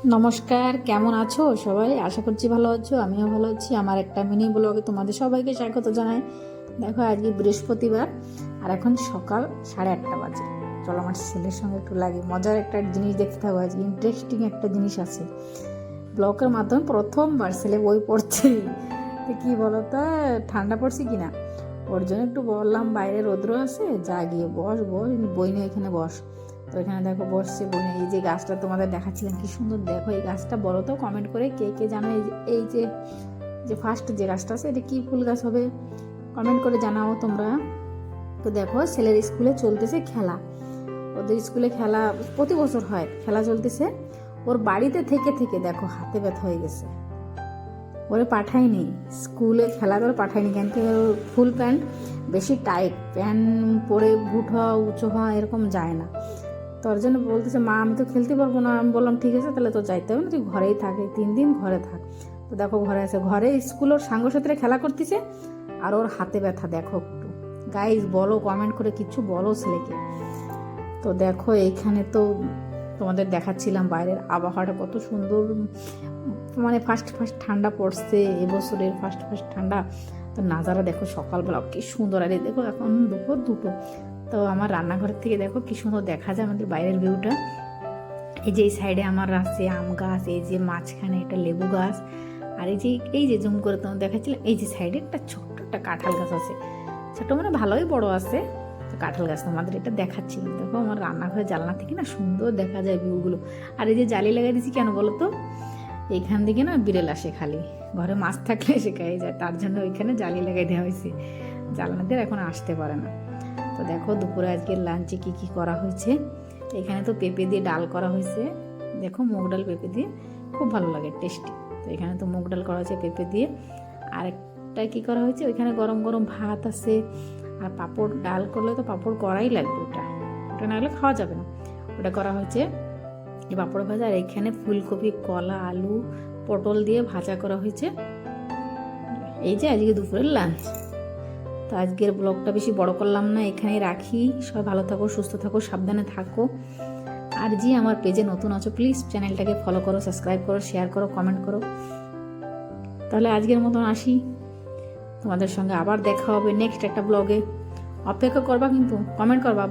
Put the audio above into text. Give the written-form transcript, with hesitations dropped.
নমস্কার, কেমন আছো সবাই? আশা করছি ভালো আছো, আমিও ভালো আছি। আমার একটা মিনি ব্লগে তোমাদের সবাইকে স্বাগত জানাই। দেখো আজকে বৃহস্পতিবার আর এখন সকাল 8:30 বাজে। চলো আমার ছেলের সঙ্গে একটু লাগে, মজার একটা জিনিস দেখতে থাকবো। আজকে ইন্টারেস্টিং একটা জিনিস আছে। ব্লগের মাধ্যমে প্রথমবার ছেলে বই পড়ছে। তো কী বলো তো, ঠান্ডা পড়ছে কিনা ওর জন্য একটু বললাম বাইরে রৌদ্র আছে, যা গিয়ে বস বস বই নিয়ে এখানে বস। তো এখানে দেখো বসছে বই নিয়ে। এই যে গাছটা তোমাদের দেখাচ্ছিলাম কি সুন্দর, দেখো এই গাছটা বলো তো কমেন্ট করে কে কে জানো। এই যে যে ফার্স্ট যে গাছটা আছে এটা কি ফুল গাছ হবে কমেন্ট করে জানাও তোমরা। তো দেখো ছেলের স্কুলে চলতেছে খেলা, ওদের স্কুলে খেলা প্রতি বছর হয়, খেলা চলতেছে। ওর বাড়িতে থেকে থেকে দেখো হাতে ব্যথা হয়ে গেছে, ওরে পাঠায়নি স্কুলে খেলা করে, পাঠায়নি কেন কি ফুল প্যান্ট বেশি টাইট, প্যান্ট পরে বুট হওয়া উঁচু হওয়া এরকম যায় না। তোর জন্য বলতেছে মা আমি তো খেলতে পারবো না। আমি বললাম ঠিক আছে তাহলে তো যাইতে হবে না, তুই ঘরেই থাকে, 3 দিন ঘরে থাক। তো দেখো ঘরে আছে, ঘরে স্কুলের সাথে খেলা করতেছে আর ওর হাতে ব্যথা। দেখো একটু গাইজ বলো কমেন্ট করে কিছু বলো ছেলেকে। তো দেখো এইখানে তো তোমাদের দেখাচ্ছিলাম বাইরের আবহাওয়াটা কত সুন্দর, মানে ফার্স্ট ঠান্ডা পড়ছে, এবছরের ফার্স্ট ঠান্ডা। তো নাজারা দেখো সকালবেলা কি সুন্দর। আর দেখো এখন দুপুর 2টো। তো আমার রান্নাঘরের থেকে দেখো কি সুন্দর দেখা যায় আমাদের বাইরের ভিউটা। এই যে এই সাইডে আমার আছে আম গাছ, এই যে মাঝখানে একটা লেবু গাছ, আর এই যে জুম করে তোমার দেখাচ্ছিলাম এই যে সাইডে একটা ছোট্ট একটা কাঁঠাল গাছ আছে, ছোট মানে ভালোই বড় আছে। তো কাঁঠাল গাছ তোমাদের এটা দেখাচ্ছিলাম। দেখো আমার রান্নাঘরের জানলা থেকে না সুন্দর দেখা যায় ভিউগুলো। আর এই যে জালি লাগাই দিয়েছি কেন বলো তো, এইখান থেকে না বিড়াল আসে, খালি ঘরে মাছ থাকলে এসে খেয়ে যায়, তার জন্য ওইখানে জালি লাগাই দেওয়া হয়েছে, জানলা দিয়ে এখন আসতে পারে না। তো দেখো দুপুরে আজকের লাঞ্চে কি কি করা হয়েছে। এখানে তো পেঁপে দিয়ে ডাল করা হয়েছে, দেখো মুগ ডাল পেঁপে দিয়ে, খুব ভালো লাগে টেস্টি। তো এখানে তো মুগ ডাল করা হয়েছে পেঁপে দিয়ে। আর একটা কী করা হয়েছে, ওইখানে গরম গরম ভাত আছে, আর পাঁপড়, ডাল করলে তো পাঁপড় করাই লাগবে, ওটা না হলে খাওয়া যাবে না, ওটা করা হয়েছে এই পাঁপড় ভাজা। আর এখানে ফুলকপি, কলা, আলু, পটল দিয়ে ভাজা করা হয়েছে। এই যে আজকে দুপুরের লাঞ্চ। তো আজকের ব্লগটা বেশি বড় করলাম না, এখানেই রাখি। সবাই ভালো থাকো, সুস্থ থাকো, সাবধানে থাকো। আর যে আমার পেজে নতুন আছো প্লিজ চ্যানেলটাকে ফলো করো, সাবস্ক্রাইব করো, শেয়ার করো, কমেন্ট করো। তাহলে আজকের মতন আসি, তোমাদের সঙ্গে আবার দেখা হবে নেক্সট একটা ব্লগে। অপেক্ষা করবা কিন্তু, কমেন্ট করবা।